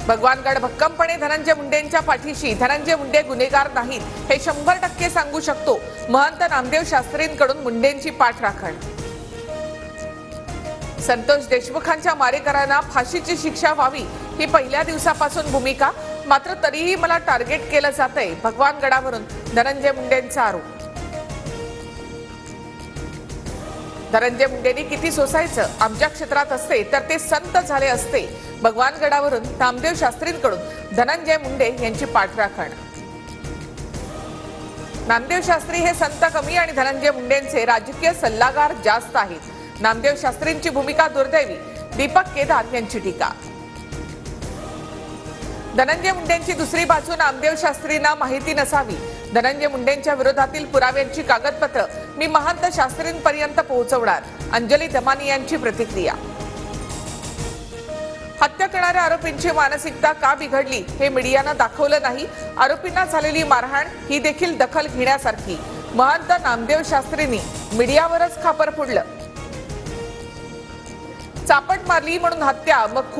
भगवानगड भक्कमपणे धनंजय मुंडेंच्या पाठीशी. धनंजय मुंडे गुन्हेगार नाहीत हे 100% सांगू शकतो. महंत नामदेव शास्त्रींकडून मुंडेंची पाठराखण. संतोष देशमुखांच्या मारेकरांना फाशीची शिक्षा व्हावी ही पहिल्या दिवसापासून भूमिका. मात्र तरीही मला टार्गेट केलं जातंय. भगवानगडावरून धनंजय मुंडेंचा आरोप. धनंजय मुंडेंनी किती सोसायचं आमच्या क्षेत्रात असते तर ते संत झाले असते. भगवानगडावरून नामदेव शास्त्रींकडून धनंजय मुंडे यांची पाठराखण. नामदेव शास्त्री हे संत कमी आणि धनंजय मुंडेंचे राजकीय सल्लागार जास्त आहेत. नामदेव शास्त्रींची भूमिका दुर्दैवी. दीपक केदार यांची टीका. धनंजय मुंडेंची दुसरी बाजू नामदेव शास्त्रींना माहिती नसावी. धनंजय मुंडेंच्या विरोधातील पुराव्यांची कागदपत्र मी महंत शास्त्रींपर्यंत पोहोचवणार. अंजली दमानी यांची प्रतिक्रिया. हत्या करणाऱ्या आरोपींची मानसिकता का बिघडली हे मीडियानं दाखवलं नाही. आरोपींना झालेली मारहाण ही देखील दखल घेण्यासारखी. महंत नामदेव शास्त्रींनी मीडियावरच खापर फोडलं. चापट मारली म्हणून हत्या मग खून